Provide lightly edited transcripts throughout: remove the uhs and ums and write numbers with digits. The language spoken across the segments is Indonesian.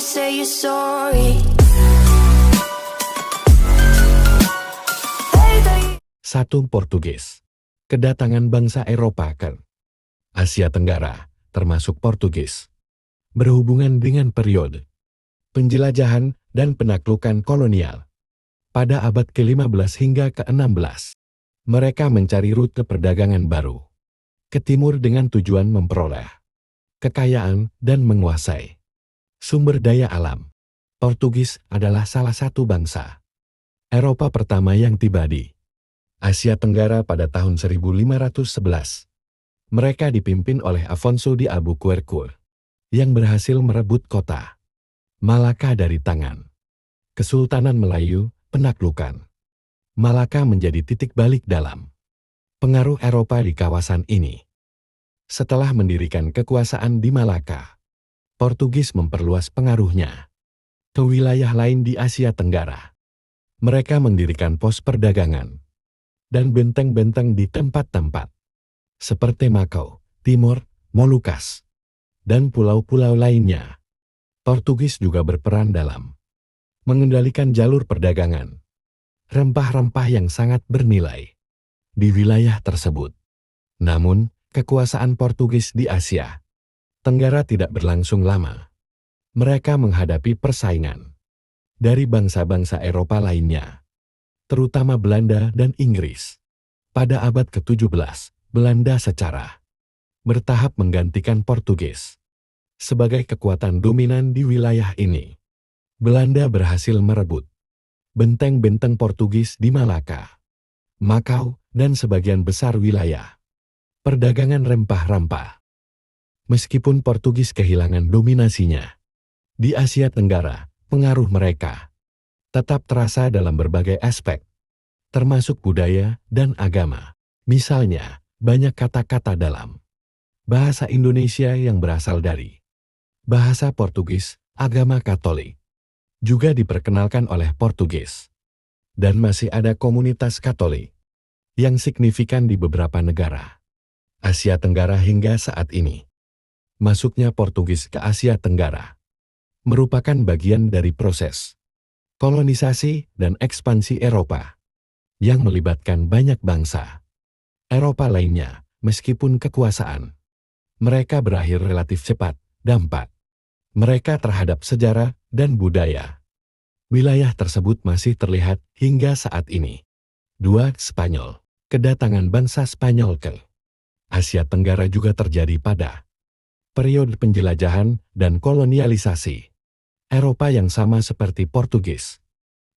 say you're sorry. 1. Portugis. Kedatangan bangsa Eropa ke Asia Tenggara, termasuk Portugis, berhubungan dengan periode penjelajahan dan penaklukan kolonial. Pada abad ke-15 hingga ke-16, mereka mencari rute perdagangan baru ke timur dengan tujuan memperoleh kekayaan dan menguasai sumber daya alam. Portugis adalah salah satu bangsa Eropa pertama yang tiba di Asia Tenggara pada tahun 1511. Mereka dipimpin oleh Afonso de Albuquerque yang berhasil merebut kota Malaka dari tangan Kesultanan Melayu. Penaklukan Malaka menjadi titik balik dalam pengaruh Eropa di kawasan ini. Setelah mendirikan kekuasaan di Malaka, Portugis memperluas pengaruhnya ke wilayah lain di Asia Tenggara. Mereka mendirikan pos perdagangan dan benteng-benteng di tempat-tempat seperti Makau, Timor, Molukas, dan pulau-pulau lainnya. Portugis juga berperan dalam mengendalikan jalur perdagangan rempah-rempah yang sangat bernilai di wilayah tersebut. Namun, kekuasaan Portugis di Asia Tenggara tidak berlangsung lama. Mereka menghadapi persaingan dari bangsa-bangsa Eropa lainnya, terutama Belanda dan Inggris. Pada abad ke-17, Belanda secara bertahap menggantikan Portugis sebagai kekuatan dominan di wilayah ini. Belanda berhasil merebut benteng-benteng Portugis di Malaka, Makau, dan sebagian besar wilayah perdagangan rempah-rempah. Meskipun Portugis kehilangan dominasinya di Asia Tenggara, pengaruh mereka tetap terasa dalam berbagai aspek, termasuk budaya dan agama. Misalnya, banyak kata-kata dalam bahasa Indonesia yang berasal dari bahasa Portugis. Agama Katolik juga diperkenalkan oleh Portugis, dan masih ada komunitas Katolik yang signifikan di beberapa negara Asia Tenggara hingga saat ini. Masuknya Portugis ke Asia Tenggara merupakan bagian dari proses kolonisasi dan ekspansi Eropa yang melibatkan banyak bangsa Eropa lainnya. Meskipun kekuasaan mereka berakhir relatif cepat, dampak mereka terhadap sejarah dan budaya wilayah tersebut masih terlihat hingga saat ini. 2. Spanyol. Kedatangan bangsa Spanyol ke Asia Tenggara juga terjadi pada periode penjelajahan dan kolonialisasi Eropa yang sama seperti Portugis,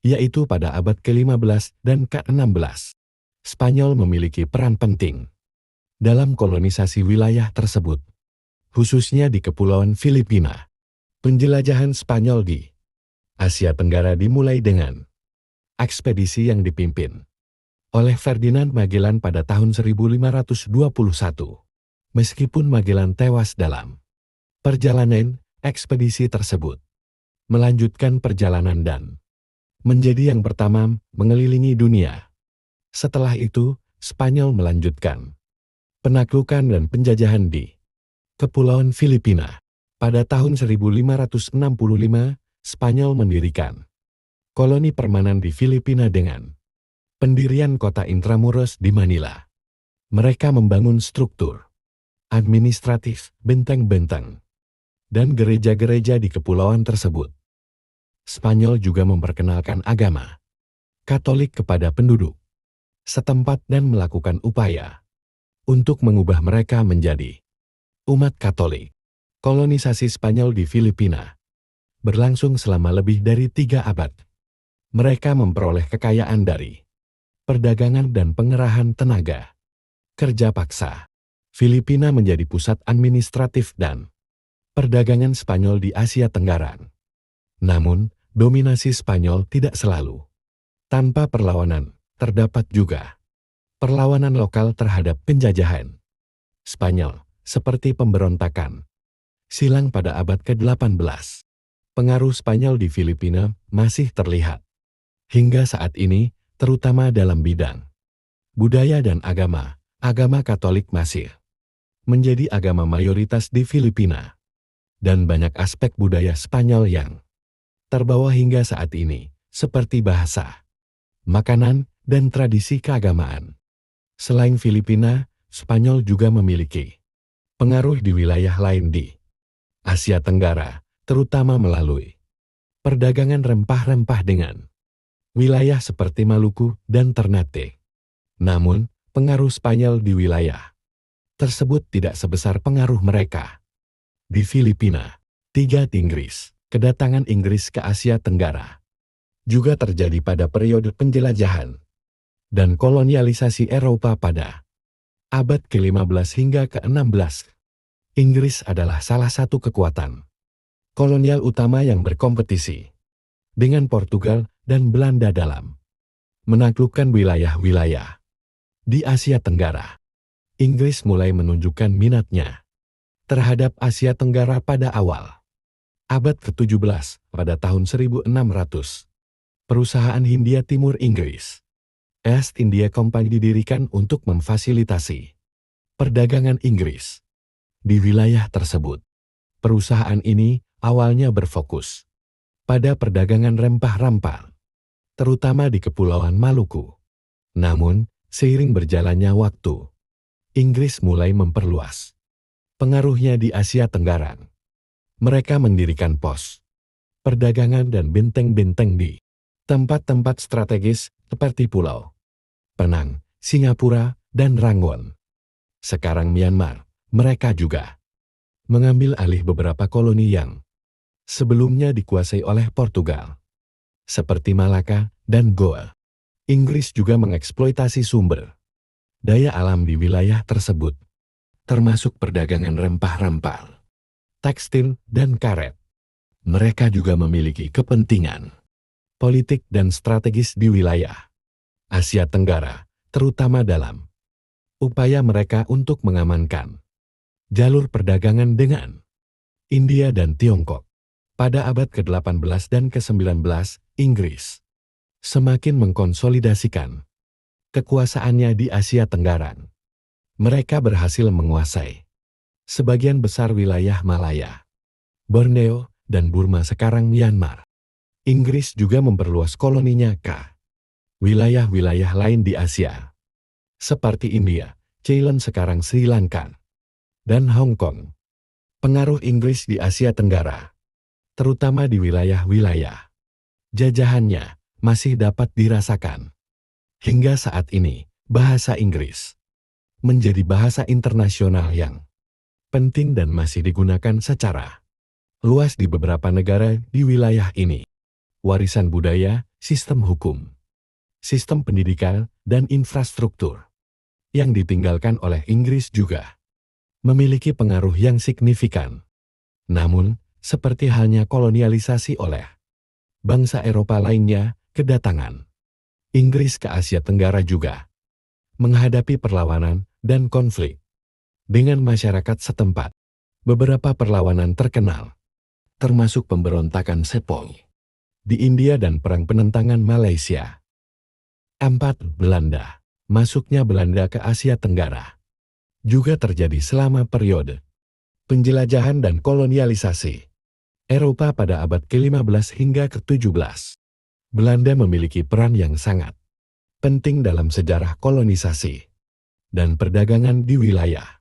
yaitu pada abad ke-15 dan ke-16. Spanyol memiliki peran penting dalam kolonisasi wilayah tersebut, khususnya di Kepulauan Filipina. Penjelajahan Spanyol di Asia Tenggara dimulai dengan ekspedisi yang dipimpin oleh Ferdinand Magellan pada tahun 1521. Meskipun Magellan tewas dalam perjalanan, ekspedisi tersebut melanjutkan perjalanan dan menjadi yang pertama mengelilingi dunia. Setelah itu, Spanyol melanjutkan penaklukan dan penjajahan di Kepulauan Filipina. Pada tahun 1565, Spanyol mendirikan koloni permanen di Filipina dengan pendirian kota Intramuros di Manila. Mereka membangun struktur administratif, benteng-benteng, dan gereja-gereja di kepulauan tersebut. Spanyol juga memperkenalkan agama Katolik kepada penduduk setempat dan melakukan upaya untuk mengubah mereka menjadi umat Katolik. Kolonisasi Spanyol di Filipina berlangsung selama lebih dari 3 abad. Mereka memperoleh kekayaan dari perdagangan dan pengerahan tenaga kerja paksa. Filipina menjadi pusat administratif dan perdagangan Spanyol di Asia Tenggara. Namun, dominasi Spanyol tidak selalu tanpa perlawanan. Terdapat juga perlawanan lokal terhadap penjajahan Spanyol, seperti pemberontakan silang pada abad ke-18. Pengaruh Spanyol di Filipina masih terlihat hingga saat ini, terutama dalam bidang budaya dan agama. Agama Katolik masih menjadi agama mayoritas di Filipina. dan banyak aspek budaya Spanyol yang terbawa hingga saat ini, seperti bahasa, makanan, dan tradisi keagamaan. Selain Filipina, Spanyol juga memiliki pengaruh di wilayah lain di Asia Tenggara, terutama melalui perdagangan rempah-rempah dengan wilayah seperti Maluku dan Ternate. Namun, pengaruh Spanyol di wilayah tersebut tidak sebesar pengaruh mereka di Filipina. Inggris. Kedatangan Inggris ke Asia Tenggara juga terjadi pada periode penjelajahan dan kolonialisasi Eropa pada abad ke-15 hingga ke-16. Inggris adalah salah satu kekuatan kolonial utama yang berkompetisi dengan Portugal dan Belanda dalam menaklukkan wilayah-wilayah di Asia Tenggara. Inggris mulai menunjukkan minatnya terhadap Asia Tenggara pada awal abad ke-17, pada tahun 1600. Perusahaan Hindia Timur Inggris, East India Company, didirikan untuk memfasilitasi perdagangan Inggris di wilayah tersebut. Perusahaan ini awalnya berfokus pada perdagangan rempah-rempah, terutama di Kepulauan Maluku. Namun, seiring berjalannya waktu, Inggris mulai memperluas pengaruhnya di Asia Tenggara. Mereka mendirikan pos perdagangan dan benteng-benteng di tempat-tempat strategis seperti Pulau Penang, Singapura, dan Rangon. Sekarang Myanmar, mereka juga mengambil alih beberapa koloni yang sebelumnya dikuasai oleh Portugal, seperti Malaka dan Goa. Inggris juga mengeksploitasi sumber daya alam di wilayah tersebut, termasuk perdagangan rempah-rempah, tekstil, dan karet. Mereka juga memiliki kepentingan politik dan strategis di wilayah Asia Tenggara, terutama dalam upaya mereka untuk mengamankan jalur perdagangan dengan India dan Tiongkok. Pada abad ke-18 dan ke-19, Inggris semakin mengkonsolidasikan kekuasaannya di Asia Tenggara. Mereka berhasil menguasai sebagian besar wilayah Malaya, Borneo, dan Burma sekarang Myanmar. Inggris juga memperluas koloninya ke wilayah-wilayah lain di Asia, seperti India, Ceylon sekarang Sri Lanka, dan Hong Kong. Pengaruh Inggris di Asia Tenggara, terutama di wilayah-wilayah jajahannya, masih dapat dirasakan. Hingga saat ini, bahasa Inggris menjadi bahasa internasional yang penting dan masih digunakan secara luas di beberapa negara di wilayah ini. Warisan budaya, sistem hukum, sistem pendidikan, dan infrastruktur yang ditinggalkan oleh Inggris juga memiliki pengaruh yang signifikan. Namun, seperti halnya kolonialisasi oleh bangsa Eropa lainnya, kedatangan Inggris ke Asia Tenggara juga menghadapi perlawanan dan konflik dengan masyarakat setempat. Beberapa perlawanan terkenal, termasuk pemberontakan Sepong di India dan Perang Penentangan Malaysia. 4. Belanda. Masuknya Belanda ke Asia Tenggara juga terjadi selama periode penjelajahan dan kolonialisasi Eropa pada abad ke-15 hingga ke-17. Belanda memiliki peran yang sangat penting dalam sejarah kolonisasi dan perdagangan di wilayah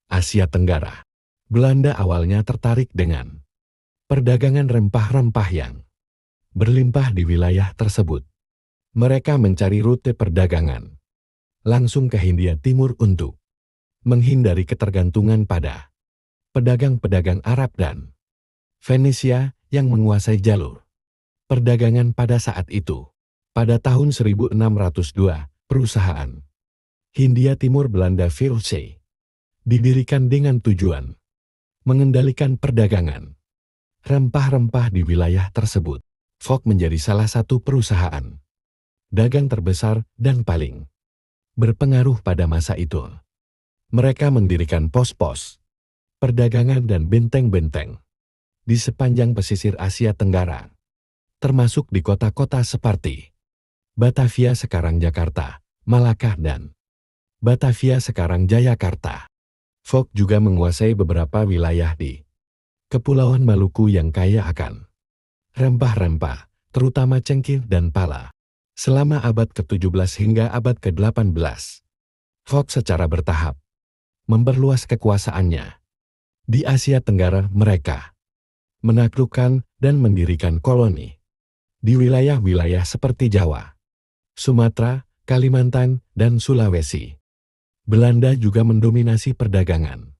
Asia Tenggara. Belanda awalnya tertarik dengan perdagangan rempah-rempah yang berlimpah di wilayah tersebut. Mereka mencari rute perdagangan langsung ke Hindia Timur untuk menghindari ketergantungan pada pedagang-pedagang Arab dan Venesia yang menguasai jalur perdagangan pada saat itu. Pada tahun 1602, perusahaan Hindia Timur Belanda VOC didirikan dengan tujuan mengendalikan perdagangan rempah-rempah di wilayah tersebut. VOC menjadi salah satu perusahaan dagang terbesar dan paling berpengaruh pada masa itu. Mereka mendirikan pos-pos perdagangan dan benteng-benteng di sepanjang pesisir Asia Tenggara, termasuk di kota-kota seperti Batavia sekarang Jakarta, Malaka, dan Batavia sekarang Jayakarta. VOC juga menguasai beberapa wilayah di Kepulauan Maluku yang kaya akan rempah-rempah, terutama cengkeh dan pala. Selama abad ke-17 hingga abad ke-18, Fok secara bertahap memperluas kekuasaannya. Di Asia Tenggara mereka menaklukkan dan mendirikan koloni di wilayah-wilayah seperti Jawa, Sumatera, Kalimantan, dan Sulawesi. Belanda juga mendominasi perdagangan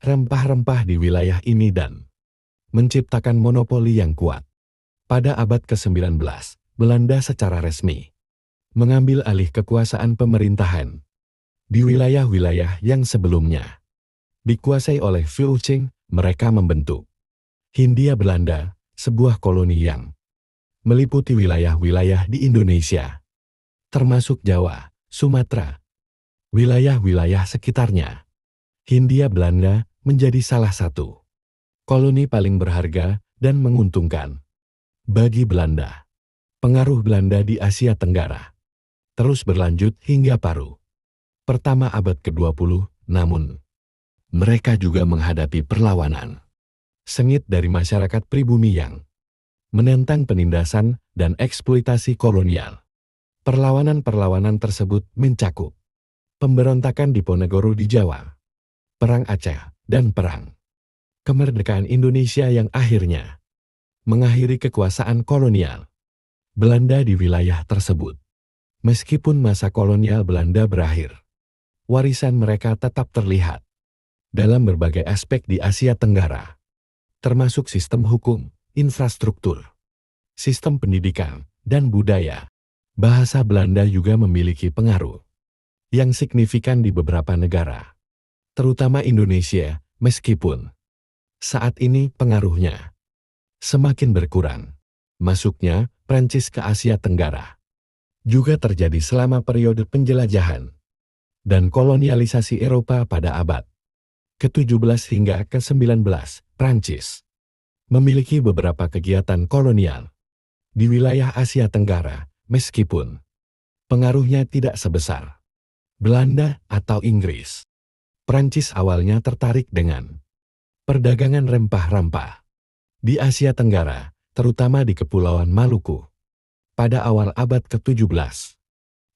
rempah-rempah di wilayah ini dan menciptakan monopoli yang kuat. Pada abad ke-19, Belanda secara resmi mengambil alih kekuasaan pemerintahan di wilayah-wilayah yang sebelumnya dikuasai oleh Qing. Mereka membentuk Hindia Belanda, sebuah koloni yang meliputi wilayah-wilayah di Indonesia, termasuk Jawa, Sumatera, wilayah-wilayah sekitarnya. Hindia Belanda menjadi salah satu koloni paling berharga dan menguntungkan bagi Belanda. Pengaruh Belanda di Asia Tenggara terus berlanjut hingga paruh pertama abad ke-20, namun mereka juga menghadapi perlawanan sengit dari masyarakat pribumi yang menentang penindasan dan eksploitasi kolonial. Perlawanan-perlawanan tersebut mencakup pemberontakan Diponegoro di Jawa, Perang Aceh, dan Perang Kemerdekaan Indonesia yang akhirnya mengakhiri kekuasaan kolonial Belanda di wilayah tersebut. Meskipun masa kolonial Belanda berakhir, warisan mereka tetap terlihat dalam berbagai aspek di Asia Tenggara, termasuk sistem hukum, infrastruktur, sistem pendidikan, dan budaya. Bahasa Belanda juga memiliki pengaruh yang signifikan di beberapa negara, terutama Indonesia, meskipun saat ini pengaruhnya semakin berkurang. Masuknya Prancis ke Asia Tenggara juga terjadi selama periode penjelajahan dan kolonialisasi Eropa pada abad ke-17 hingga ke-19. Prancis memiliki beberapa kegiatan kolonial di wilayah Asia Tenggara, meskipun pengaruhnya tidak sebesar Belanda atau Inggris. Prancis awalnya tertarik dengan perdagangan rempah-rempah di Asia Tenggara, terutama di Kepulauan Maluku. Pada awal abad ke-17,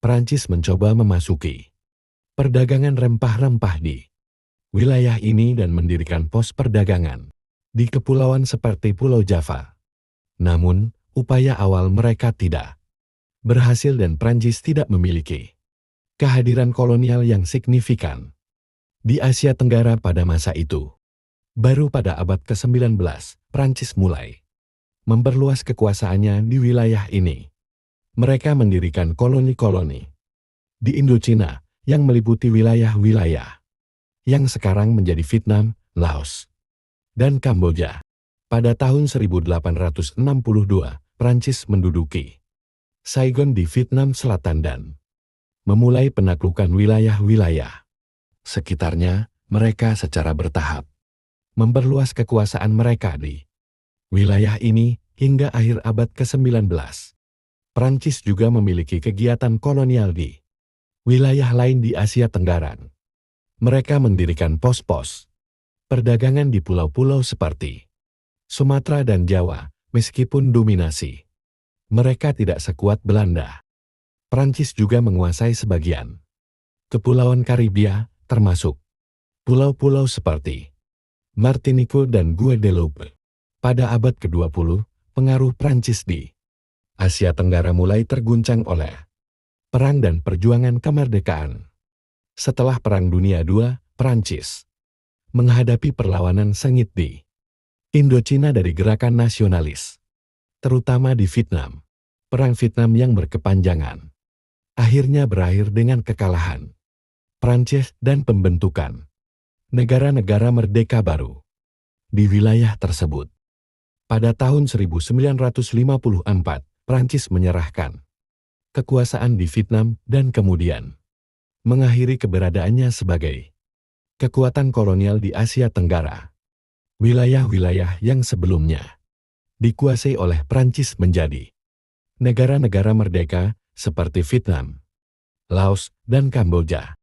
Prancis mencoba memasuki perdagangan rempah-rempah di wilayah ini dan mendirikan pos perdagangan di kepulauan seperti Pulau Java. Namun, upaya awal mereka tidak berhasil dan Prancis tidak memiliki kehadiran kolonial yang signifikan di Asia Tenggara pada masa itu. Baru pada abad ke-19, Prancis mulai memperluas kekuasaannya di wilayah ini. Mereka mendirikan koloni-koloni di Indochina yang meliputi wilayah-wilayah yang sekarang menjadi Vietnam, Laos, dan Kamboja. Pada tahun 1862, Prancis menduduki Saigon di Vietnam Selatan dan memulai penaklukan wilayah-wilayah sekitarnya. Mereka secara bertahap memperluas kekuasaan mereka di wilayah ini hingga akhir abad ke-19. Prancis juga memiliki kegiatan kolonial di wilayah lain di Asia Tenggara. Mereka mendirikan pos-pos perdagangan di pulau-pulau seperti Sumatera dan Jawa. Meskipun dominasi mereka tidak sekuat Belanda, Prancis juga menguasai sebagian kepulauan Karibia, termasuk pulau-pulau seperti Martinique dan Guadeloupe. Pada abad ke-20, pengaruh Prancis di Asia Tenggara mulai terguncang oleh perang dan perjuangan kemerdekaan. Setelah Perang Dunia II, Prancis menghadapi perlawanan sengit di Indochina dari gerakan nasionalis, terutama di Vietnam. Perang Vietnam yang berkepanjangan akhirnya berakhir dengan kekalahan Prancis dan pembentukan negara-negara merdeka baru di wilayah tersebut. Pada tahun 1954, Prancis menyerahkan kekuasaan di Vietnam dan kemudian mengakhiri keberadaannya sebagai kekuatan kolonial di Asia Tenggara. Wilayah-wilayah yang sebelumnya dikuasai oleh Prancis menjadi negara-negara merdeka seperti Vietnam, Laos, dan Kamboja.